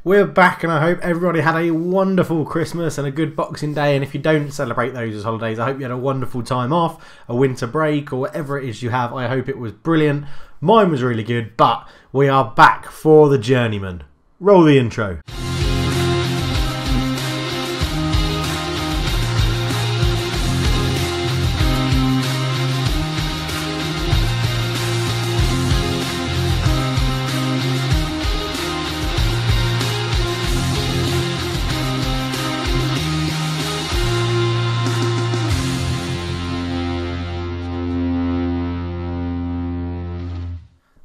We're back and I hope everybody had a wonderful Christmas and a good Boxing Day, and if you don't celebrate those as holidays, I hope you had a wonderful time off, a winter break or whatever it is you have. I hope it was brilliant. Mine was really good, but we are back for the Journeyman. Roll the intro.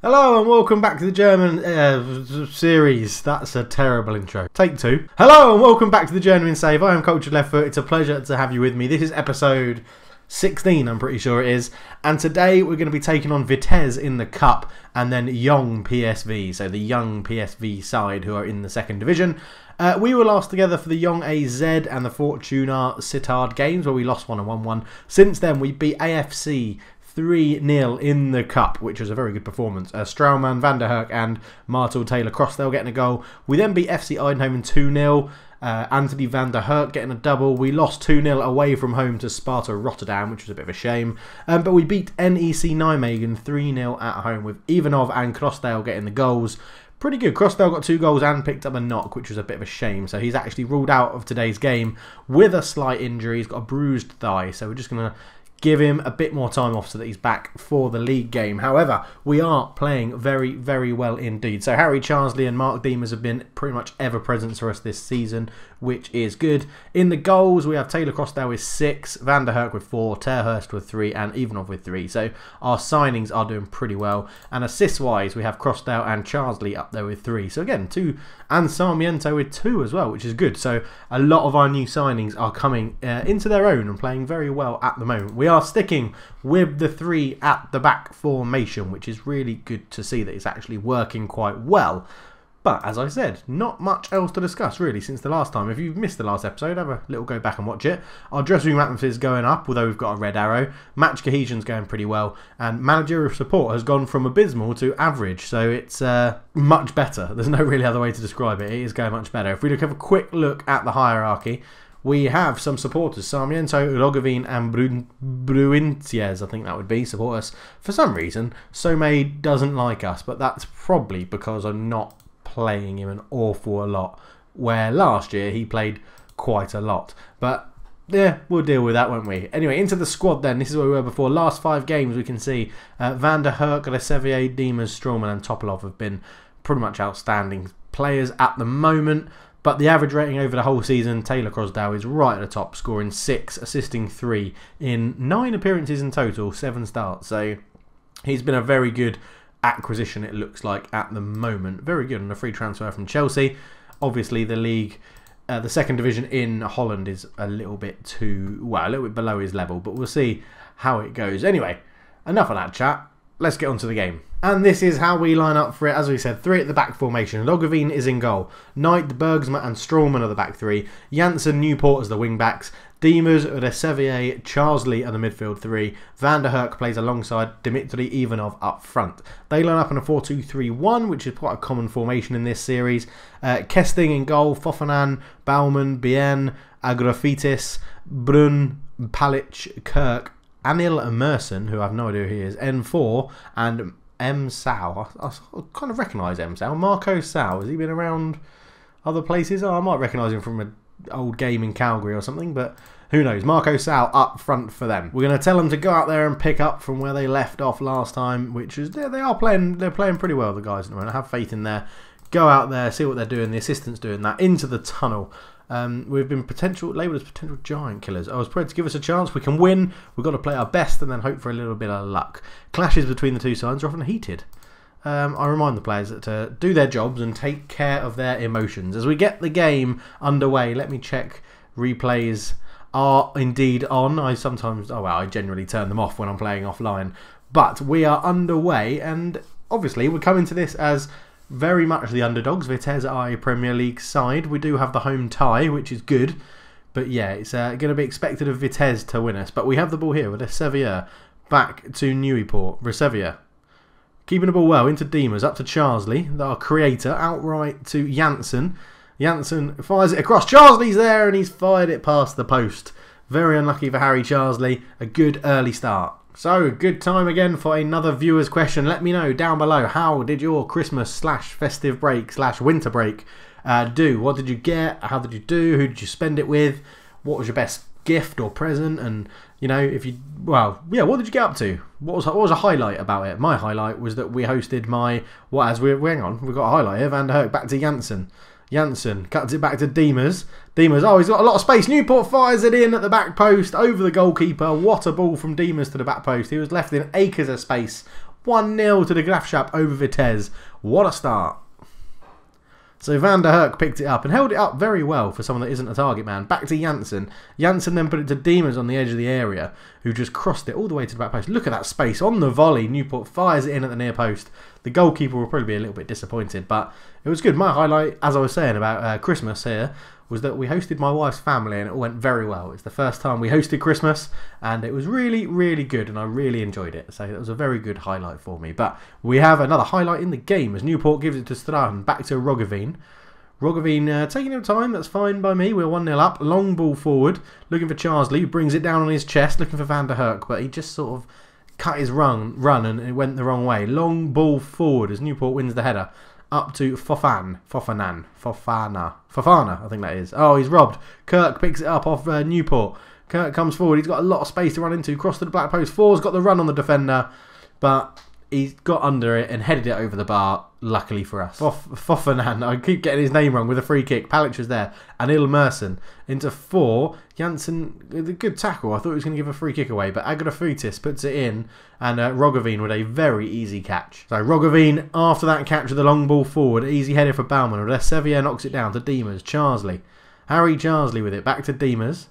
Hello and welcome back to the German series. That's a terrible intro. Take two. Hello and welcome back to the Journeyman Save. I am Cultured Left Foot. It's a pleasure to have you with me. This is episode 16, I'm pretty sure it is. And today we're going to be taking on Vitesse in the Cup and then Jong PSV. So the young PSV side who are in the second division. We were last together for the Jong AZ and the Fortuna Sittard games where we lost 1 and won 1. Since then we beat AFC 3-0 in the Cup, which was a very good performance. Straumann, Van der Herk and Martel Taylor-Crossdale getting a goal. We then beat FC Eindhoven 2-0. Anthony Van der Herk getting a double. We lost 2-0 away from home to Sparta Rotterdam, which was a bit of a shame. But we beat NEC Nijmegen 3-0 at home with Ivanov and Crossdale getting the goals. Pretty good. Crossdale got 2 goals and picked up a knock, which was a bit of a shame. So he's actually ruled out of today's game with a slight injury. He's got a bruised thigh. So we're just going to give him a bit more time off so that he's back for the league game. However, we are playing very, very well indeed. So Harry Charsley and Mark Diemers have been pretty much ever present for us this season, which is good. In the goals, we have Taylor-Crossdale with 6, Van der Herk with 4, Terhurst with 3 and Ivanov with 3. So our signings are doing pretty well. And assist-wise, we have Crossdale and Charsley up there with 3. So again, 2 and Sarmiento with 2 as well, which is good. So a lot of our new signings are coming into their own and playing very well at the moment. We are sticking with the 3 at the back formation, which is really good to see that it's actually working quite well. But as I said, not much else to discuss really since the last time. If you've missed the last episode, have a little go back and watch it. Our dressing room atmosphere is going up, although we've got a red arrow. Match cohesion's going pretty well, and managerial support has gone from abysmal to average, so it's much better. There's no really other way to describe it. It is going much better. If we have a quick look at the hierarchy, we have some supporters. Sarmiento, Rogovin and Bruintiez, I think that would be, support us. For some reason, Somé doesn't like us, but that's probably because I'm not playing him an awful lot, where last year he played quite a lot. But yeah, we'll deal with that, won't we? Anyway, into the squad then. This is where we were before. Last 5 games we can see Van der Herk, Resevier, Diemers, Straumann and Topolov have been pretty much outstanding players at the moment. But the average rating over the whole season, Taylor-Crossdale is right at the top, scoring 6, assisting 3 in 9 appearances in total, 7 starts. So he's been a very good acquisition, it looks like, at the moment. Very good on a free transfer from Chelsea. Obviously, the league, the second division in Holland is a little bit too, well, a little bit below his level, but we'll see how it goes. Anyway, enough of that chat. Let's get on to the game. And this is how we line up for it. As we said, 3 at the back formation. Rogovin is in goal. Knight, Bergsma and Straumann are the back 3. Janssen, Newport as the wing backs. Diemers, Resevier, Charsley are the midfield 3. Van der Herk plays alongside Dmitry Ivanov up front. They line up in a 4-2-3-1, which is quite a common formation in this series. Kesting in goal, Fofanan, Baumann, Bien, Agrafitis, Brun, Palic, Kirk, Anil Emerson, who I have no idea who he is, N4, and M. Sao. I kind of recognise M. Sao. Marco Sao. Has he been around other places? Oh, I might recognise him from an old game in Calgary or something, but who knows. Marco Sao up front for them. We're going to tell them to go out there and pick up from where they left off last time, which is they're playing pretty well, the guys at the moment. I have faith in there. Go out there, see what they're doing. The assistant's doing that. Into the tunnel. We've been labelled as potential giant killers. I was prepared to give us a chance. We can win. We've got to play our best and then hope for a little bit of luck. Clashes between the two sides are often heated. I remind the players to do their jobs and take care of their emotions. As we get the game underway, let me check replays are indeed on. I generally turn them off when I'm playing offline. But we are underway, and obviously we're coming to this as very much the underdogs. Vitesse are a Premier League side. We do have the home tie, which is good. But yeah, it's going to be expected of Vitesse to win us. But we have the ball here with Resevier back to Newport. Resevier Keeping the ball well into Diemers, up to Charsley, our creator, outright to Janssen. Janssen fires it across. Charsley's there and he's fired it past the post. Very unlucky for Harry Charsley. A good early start. So, good time again for another viewer's question. Let me know down below, how did your Christmas / festive break / winter break do? What did you get? How did you do? Who did you spend it with? What was your best gift or present? And, you know, if you, well, yeah, what did you get up to? What was a highlight about it? My highlight was that we hosted my, hang on, we've got a highlight here, Van der Herk, back to Janssen. Janssen cuts it back to Diemers. Diemers, oh, he's got a lot of space. Newport fires it in at the back post over the goalkeeper. What a ball from Diemers to the back post. He was left in acres of space. 1-0 to the Graafschap over Vitesse. What a start. So Van der Herk picked it up and held it up very well for someone that isn't a target man. Back to Janssen. Janssen then put it to Diemers on the edge of the area, who just crossed it all the way to the back post. Look at that space on the volley. Newport fires it in at the near post. The goalkeeper will probably be a little bit disappointed, but it was good. My highlight, as I was saying about Christmas here, was that we hosted my wife's family and it all went very well. It's the first time we hosted Christmas and it was really, really good and I really enjoyed it. So that was a very good highlight for me. But we have another highlight in the game as Newport gives it to Strahan, back to Roggeveen. Roggeveen taking him time, that's fine by me. We're 1-0 up. Long ball forward, looking for Charsley, who brings it down on his chest, looking for Van der Herk, but he just sort of cut his run and it went the wrong way. Long ball forward as Newport wins the header. Up to Fofana, I think that is. Oh, he's robbed. Kirk picks it up off Newport. Kirk comes forward. He's got a lot of space to run into. Cross to the black post. Four's got the run on the defender, but he's got under it and headed it over the bar, luckily for us. Fofana, I keep getting his name wrong, with a free kick. Palic was there. And Ilmerson into 4. Janssen, with a good tackle. I thought he was going to give a free kick away, but Agrafutis puts it in, and Roggeveen with a very easy catch. So Roggeveen, after that catch with the long ball forward, easy header for Baumann. Sevier knocks it down to Diemers. Charsley. Harry Charsley with it. Back to Diemers.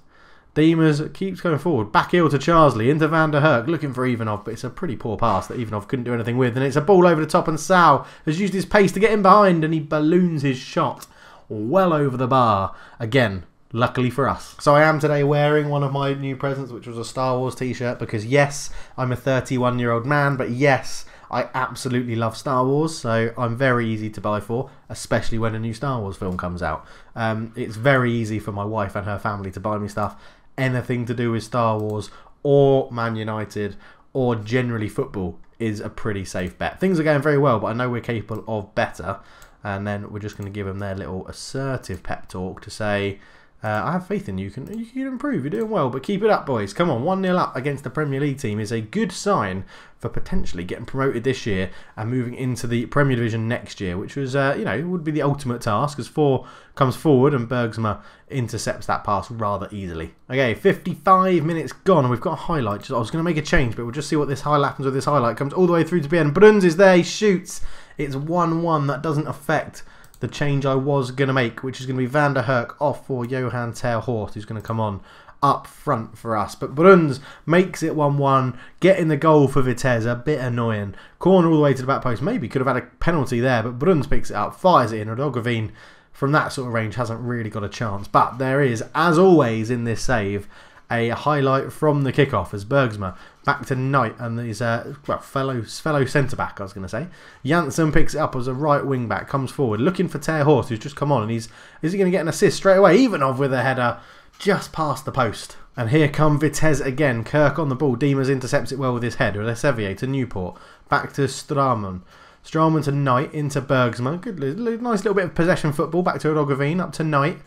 Diemers keeps going forward. Back heel to Charsley. Into Van der Herk. Looking for Ivanov, but it's a pretty poor pass that Ivanov couldn't do anything with. And it's a ball over the top, and Sal has used his pace to get in behind, and he balloons his shot well over the bar. Again, luckily for us. So I am today wearing one of my new presents, which was a Star Wars t-shirt, because yes, I'm a 31-year-old man, but yes, I absolutely love Star Wars, so I'm very easy to buy for, especially when a new Star Wars film comes out. It's very easy for my wife and her family to buy me stuff. Anything to do with Star Wars or Man United or generally football is a pretty safe bet. Things are going very well, but I know we're capable of better. And then we're just going to give them their little assertive pep talk to say, I have faith in you. You can improve. You're doing well, but keep it up, boys. Come on, 1-0 up against the Premier League team is a good sign for potentially getting promoted this year and moving into the Premier Division next year, which was, you know, would be the ultimate task, as 4 comes forward and Bergsma intercepts that pass rather easily. Okay, 55 minutes gone and we've got a highlight. I was going to make a change, but we'll just see what this highlight happens with this highlight. Comes all the way through to the end. Bruns is there. He shoots. It's 1-1. That doesn't affect the change I was going to make, which is going to be Van der Herk off for Johan ter Horst, who's going to come on up front for us. But Bruns makes it 1-1, getting the goal for Vitesse, a bit annoying. Corner all the way to the back post, maybe could have had a penalty there, but Bruns picks it up, fires it in. Roggeveen from that sort of range hasn't really got a chance. But there is, as always in this save, a highlight from the kickoff as Bergsma back to Knight and his fellow centre-back, I was going to say. Janssen picks it up as a right wing-back, comes forward, looking for ter Horst, who's just come on, and is he going to get an assist straight away? Ivanov with a header just past the post. And here come Vitesse again. Kirk on the ball. Diemers intercepts it well with his head. Sevier to Newport. Back to Straumann. Straumann to Knight, into Bergsma. Good, nice little bit of possession football. Back to Roggeveen, up to Knight.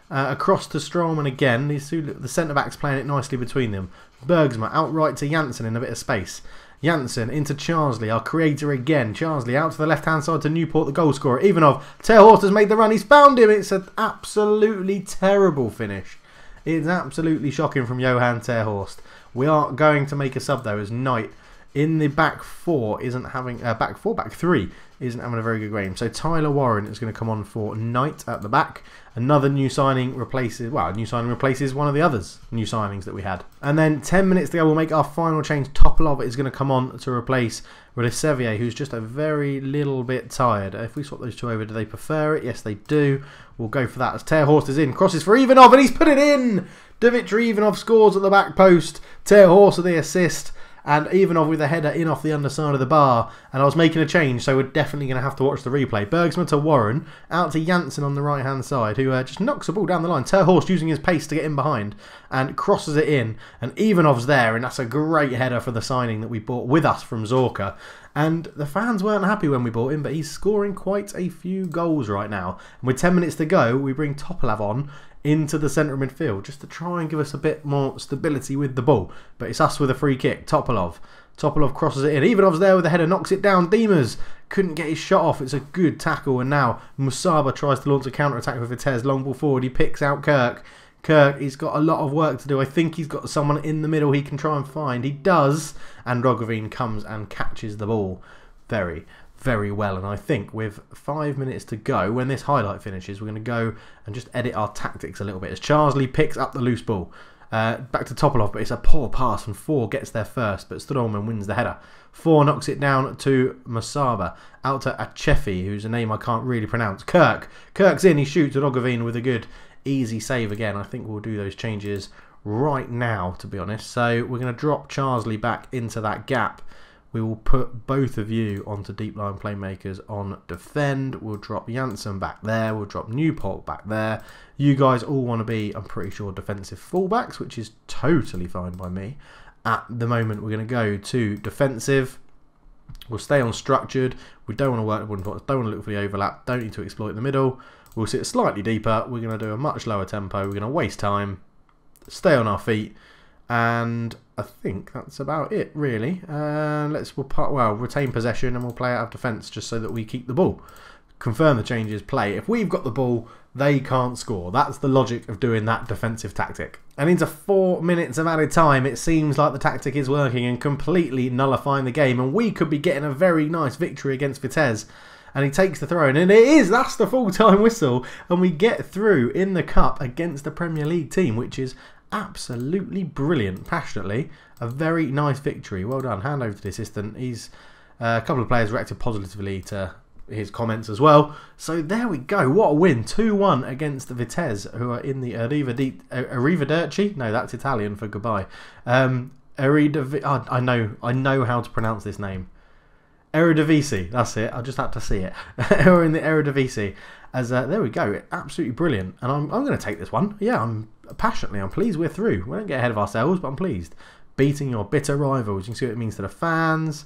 Across to Straumann again. These two, the centre-backs playing it nicely between them. Bergsma outright to Janssen in a bit of space. Janssen into Charsley, our creator again. Charsley out to the left-hand side to Newport, the goal scorer. Ivanov, ter Horst has made the run. He's found him. It's an absolutely terrible finish. It's absolutely shocking from Johan ter Horst. We are going to make a sub though, as Knight in the back 4 isn't having back 3 isn't having a very good game. So Tyler Warren is going to come on for Knight at the back. Another new signing replaces, well, a new signing replaces one of the others new signings that we had. And then 10 minutes to go, we'll make our final change. Topolov is going to come on to replace Sevier, who's just a very little bit tired. If we swap those two over, do they prefer it? Yes, they do. We'll go for that as ter Horst is in. Crosses for Ivanov, and he's put it in! Dmitry Ivanov scores at the back post. Ter Horst with the assist. and Ivanov with a header in off the underside of the bar, and I was making a change, so we're definitely going to have to watch the replay. Bergsma to Warren, out to Janssen on the right hand side, who just knocks the ball down the line. Ter Horst using his pace to get in behind and crosses it in, and Ivanov's there, and that's a great header for the signing that we bought with us from Zorka. And the fans weren't happy when we bought him, but he's scoring quite a few goals right now. And with 10 minutes to go, we bring Topalov on into the centre of midfield just to try and give us a bit more stability with the ball. But it's us with a free kick. Topalov crosses it in. Ivanov's there with the header, knocks it down. Diemers couldn't get his shot off. It's a good tackle. And now Musaba tries to launch a counter-attack with Vitesse. Long ball forward. He picks out Kirk. He's got a lot of work to do. I think he's got someone in the middle he can try and find. He does. And Rogovin comes and catches the ball very, very well. And I think with 5 minutes to go, when this highlight finishes, we're going to go and just edit our tactics a little bit. As Charsley picks up the loose ball. Back to Topalov, but it's a poor pass and 4 gets there first, but Stodolman wins the header. 4 knocks it down to Musaba. Out to Achefi, who's a name I can't really pronounce. Kirk's in, he shoots at Rogovin with a good easy save again. I think we'll do those changes right now, to be honest. So we're going to drop Charsley back into that gap. We will put both of you onto deep line playmakers on defend. We'll drop Janssen back there. We'll drop Newport back there. You guys all want to be, I'm pretty sure, defensive fullbacks, which is totally fine by me. At the moment, we're going to go to defensive. We'll stay on structured. We don't want to work the wooden pots. Don't want to look for the overlap. Don't need to exploit the middle. We'll sit slightly deeper. We're going to do a much lower tempo. We're going to waste time. Stay on our feet. And I think that's about it, really. We'll retain possession and we'll play out of defence just so that we keep the ball. Confirm the changes, play. If we've got the ball, they can't score. That's the logic of doing that defensive tactic. And into 4 minutes of added time, it seems like the tactic is working and completely nullifying the game. And we could be getting a very nice victory against Vitesse. And he takes the throw in, and that's the full-time whistle. And we get through in the cup against the Premier League team, which is absolutely brilliant. Passionately, a very nice victory. Well done. Hand over to the assistant. A couple of players reacted positively to his comments as well. So there we go. What a win. 2-1 against the Vitesse, who are in the Arrivederci. No, that's Italian for goodbye. I know how to pronounce this name. Eredivisie, that's it. I just had to see it. We're in the Eredivisie. There we go. Absolutely brilliant. And I'm going to take this one. Yeah, I'm pleased we're through. We don't get ahead of ourselves, but I'm pleased. Beating your bitter rivals. You can see what it means to the fans.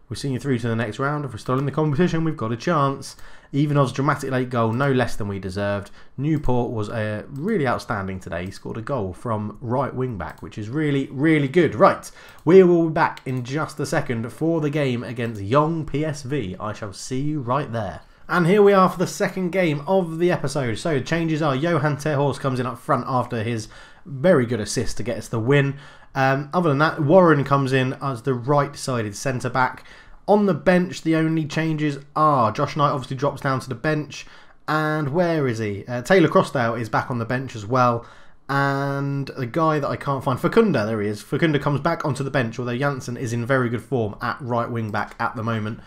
We're seeing you through to the next round. If we're still in the competition, we've got a chance. Ivanov's dramatic late goal, no less than we deserved. Newport was really outstanding today. He scored a goal from right wing back, which is really, really good. Right, we will be back in just a second for the game against Jong PSV. I shall see you right there. And here we are for the second game of the episode. So changes are Johan Ter Horst comes in up front after his very good assist to get us the win. Other than that, Warren comes in as the right-sided centre-back. On the bench, the only changes are Josh Knight obviously drops down to the bench. And where is he? Taylor Crossdale is back on the bench as well. And the guy that I can't find, Fakunda, there he is. Fakunda comes back onto the bench, although Janssen is in very good form at right wing back at the moment.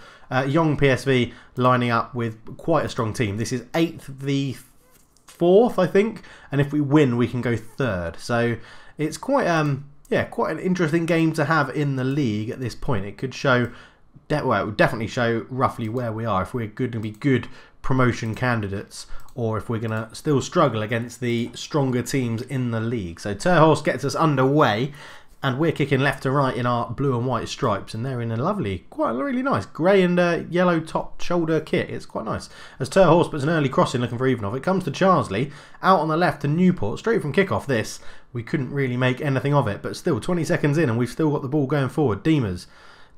Young PSV lining up with quite a strong team. This is 8th v 4th, I think. And if we win, we can go 3rd. So it's quite quite an interesting game to have in the league at this point. It could show, it would definitely show roughly where we are, if we're going to be good promotion candidates or if we're going to still struggle against the stronger teams in the league. So Ter Horst gets us underway and we're kicking left to right in our blue and white stripes, and they're in a lovely, quite a really nice grey and yellow top shoulder kit. It's quite nice. As Ter Horst puts an early crossing looking for Ivanov, it comes to Charsley out on the left to Newport, straight from kickoff. This we couldn't really make anything of it, but still 20 seconds in and we've still got the ball going forward. Diemers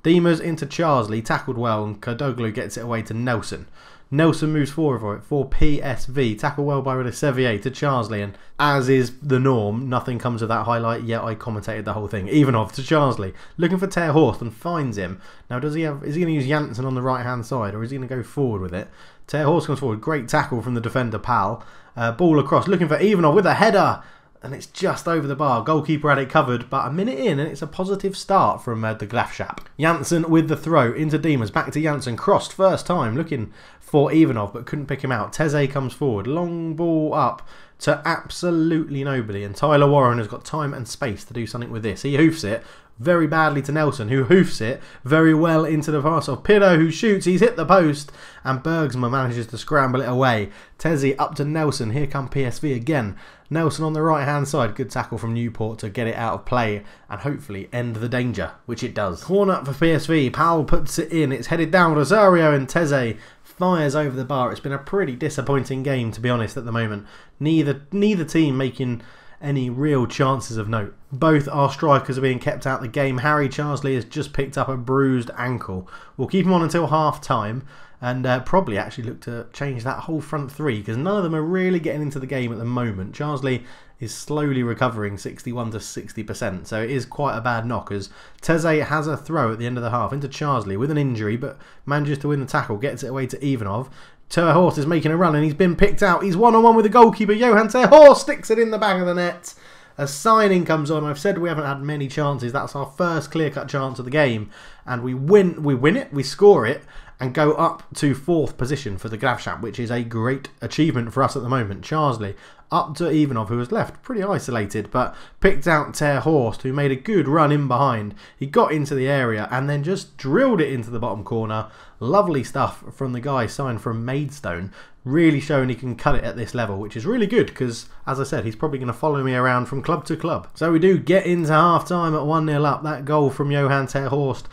into Charsley, tackled well, and Kardoglu gets it away to Nelson. Nelson moves forward for PSV, tackled well by Sevier to Charsley, and as is the norm, nothing comes of that highlight, yet I commentated the whole thing. Ivanov to Charsley, looking for Ter Horst and finds him. Now is he going to use Janssen on the right hand side, or is he going to go forward with it? Ter Horst comes forward, great tackle from the defender Pal. Ball across, looking for Ivanov with a header, and it's just over the bar. Goalkeeper had it covered, but a minute in and it's a positive start from the Graafschap. Janssen with the throw into Diemers, back to Janssen, crossed first time, looking for Ivanov but couldn't pick him out. Teze comes forward, long ball up to absolutely nobody. And Tyler Warren has got time and space to do something with this. He hoofs it very badly to Nelson, who hoofs it very well into the pass of Pirlo, who shoots. He's hit the post, and Bergsma manages to scramble it away. Tezzi up to Nelson. Here come PSV again. Nelson on the right-hand side. Good tackle from Newport to get it out of play and hopefully end the danger, which it does. Corner for PSV. Powell puts it in. It's headed down. Rosario and Tezzi fires over the bar. It's been a pretty disappointing game, to be honest, at the moment. Neither team making any real chances of note. Both our strikers are being kept out of the game. Harry Charsley has just picked up a bruised ankle. We'll keep him on until half time and probably actually look to change that whole front three, because none of them are really getting into the game at the moment. Charsley is slowly recovering 61 to 60%, so it is quite a bad knock as Teze has a throw at the end of the half into Charsley with an injury, but manages to win the tackle, gets it away to Ivanov. Terhorst is making a run and he's been picked out. He's one-on-one with the goalkeeper. Johan Terhorst sticks it in the back of the net. A signing comes on. I've said we haven't had many chances. That's our first clear-cut chance of the game. And we win it, we score it, and go up to 4th position for the Graafschap, which is a great achievement for us at the moment. Charsley up to Ivanov, who was left pretty isolated, but picked out Terhorst, who made a good run in behind. He got into the area and then just drilled it into the bottom corner. Lovely stuff from the guy signed from Maidstone. Really showing he can cut it at this level, which is really good because, as I said, he's probably going to follow me around from club to club. So we do get into half-time at 1-0 up. That goal from Johan Terhorst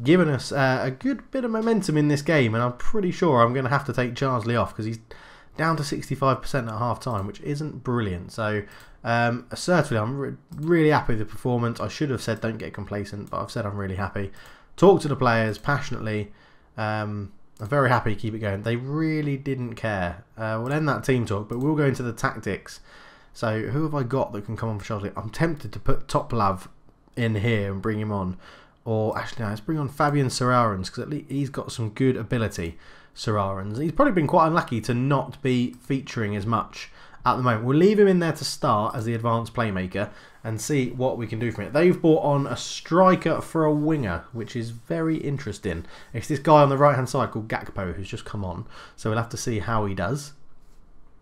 giving us a good bit of momentum in this game, and I'm pretty sure I'm going to have to take Charsley off because he's down to 65% at half-time, which isn't brilliant. So certainly I'm really happy with the performance. I should have said don't get complacent, but I've said I'm really happy. Talk to the players passionately. I'm very happy to keep it going. They really didn't care. We'll end that team talk, but we'll go into the tactics. So who have I got that can come on for Charsley? I'm tempted to put Toplav in here and bring him on. Or actually, no, let's bring on Fabian Serarens, because at least he's got some good ability. Serarens. He's probably been quite unlucky to not be featuring as much at the moment. We'll leave him in there to start as the advanced playmaker and see what we can do from it. They've brought on a striker for a winger, which is very interesting. It's this guy on the right-hand side called Gakpo who's just come on. So we'll have to see how he does.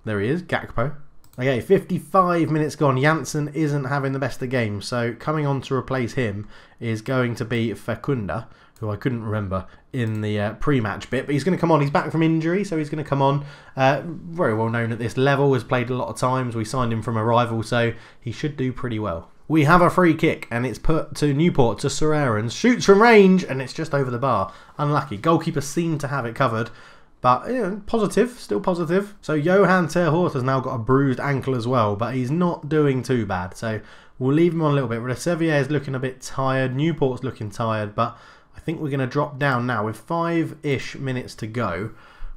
There he is, Gakpo. Okay, 55 minutes gone. Janssen isn't having the best of games, so coming on to replace him is going to be Fecunda, who I couldn't remember in the pre-match bit, but he's going to come on. He's back from injury, so he's going to come on. Very well known at this level, has played a lot of times. We signed him from a rival, so he should do pretty well. We have a free kick, and it's put to Newport, to Serarens. Shoots from range, and it's just over the bar. Unlucky. Goalkeeper seemed to have it covered. But, you know, positive, still positive. So Johan Terhorst has now got a bruised ankle as well, but he's not doing too bad. So we'll leave him on a little bit. Resevier is looking a bit tired. Newport's looking tired, but I think we're going to drop down now. With 5-ish minutes to go,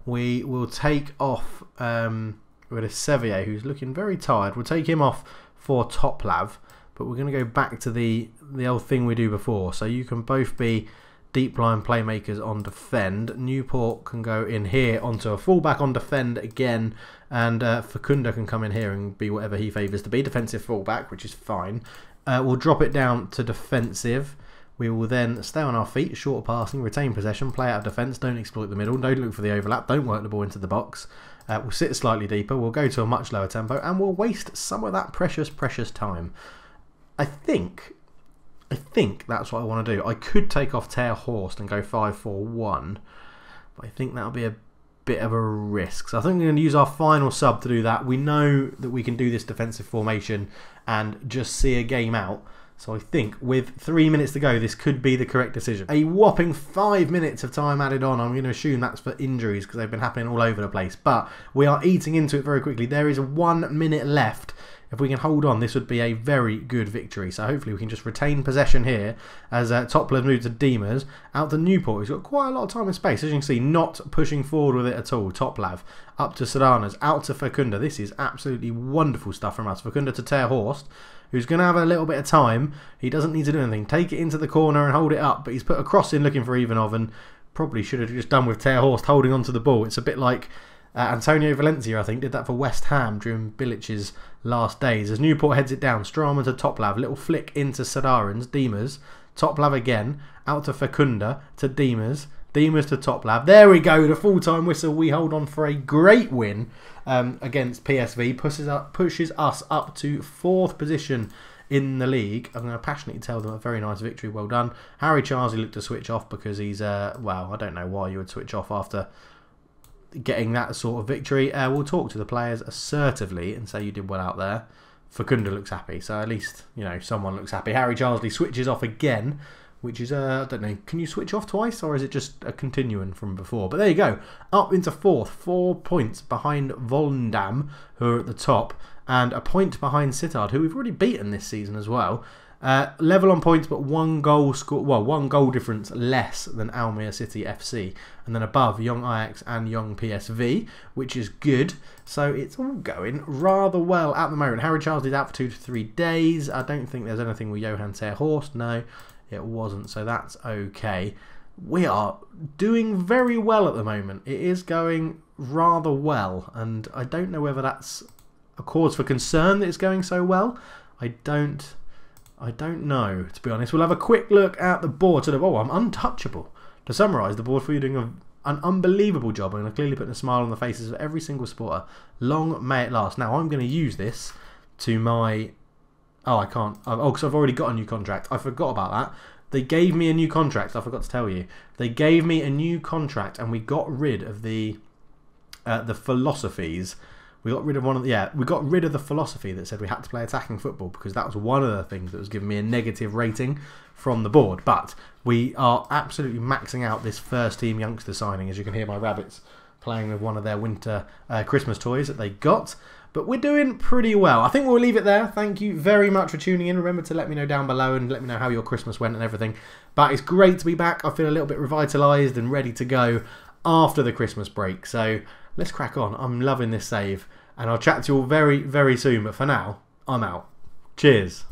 we will take off Resevier, who's looking very tired. We'll take him off for Toplav, but we're going to go back to the old thing we do before. So you can both be deep line playmakers on defend. Newport can go in here onto a fullback on defend again, and Fecunda can come in here and be whatever he favours to be, defensive fullback, which is fine. We'll drop it down to defensive. We will then stay on our feet, short passing, retain possession, play out of defence, don't exploit the middle, don't look for the overlap, don't work the ball into the box. We'll sit slightly deeper, we'll go to a much lower tempo, and we'll waste some of that precious time. I think that's what I want to do. I could take off Terhorst and go 5-4-1, but I think that'll be a bit of a risk. So I think we're going to use our final sub to do that. We know that we can do this defensive formation and just see a game out. So I think with 3 minutes to go, this could be the correct decision. A whopping 5 minutes of time added on. I'm going to assume that's for injuries because they've been happening all over the place. But we are eating into it very quickly. There is 1 minute left. If we can hold on, this would be a very good victory. So hopefully we can just retain possession here as Toplav moves to Demers. Out to Newport. He's got quite a lot of time and space. As you can see, not pushing forward with it at all. Toplav. Up to Sadanas. Out to Fecunda. This is absolutely wonderful stuff from us. Fecunda to Terhorst, who's going to have a little bit of time. He doesn't need to do anything. Take it into the corner and hold it up. But he's put a cross in looking for Ivanov, and probably should have just done with Terhorst holding onto the ball. It's a bit like Antonio Valencia, I think, did that for West Ham during Bilic's last days. As Newport heads it down, Straumann to Toplav, little flick into Sadarens, Demers, Toplav again, out to Fecunda, to Demers, Demers to Toplav. There we go, the full-time whistle. We hold on for a great win. against PSV pushes us up to 4th position in the league. I'm going to passionately tell them a very nice victory, well done. Harry Charsley looked to switch off because he's, well, I don't know why you would switch off after getting that sort of victory. We'll talk to the players assertively and say you did well out there. Fakunda looks happy, so at least, you know, someone looks happy. Harry Charsley switches off again, which is, I don't know, can you switch off twice, or is it just a continuing from before? But there you go, up into 4th, 4 points behind Volendam, who are at the top, and a point behind Sittard, who we've already beaten this season as well. Level on points, but 1 goal score, well, 1 goal difference less than Almere City FC, and then above Young Ajax and Young PSV, which is good. So it's all going rather well at the moment. Harry Charsley's out for 2 to 3 days. I don't think there's anything with Johan Ter Horst. No, it wasn't. So that's okay. We are doing very well at the moment. It is going rather well, and I don't know whether that's a cause for concern that it's going so well. I don't know, to be honest. We'll have a quick look at the board. So, oh, I'm untouchable. To summarise, the board for you doing an unbelievable job, and clearly putting a smile on the faces of every single supporter. Long may it last. Now, I'm going to use this to my... Oh, I can't. Oh, because I've already got a new contract. I forgot about that. They gave me a new contract. I forgot to tell you. They gave me a new contract, and we got rid of the philosophies. We got rid of we got rid of the philosophy that said we had to play attacking football, because that was one of the things that was giving me a negative rating from the board. But we are absolutely maxing out this first team youngster signing. As you can hear, my rabbits playing with one of their winter Christmas toys that they got. But we're doing pretty well. I think we'll leave it there. Thank you very much for tuning in. Remember to let me know down below and let me know how your Christmas went and everything. But it's great to be back. I feel a little bit revitalised and ready to go after the Christmas break. So let's crack on. I'm loving this save. And I'll chat to you all very, very soon. But for now, I'm out. Cheers.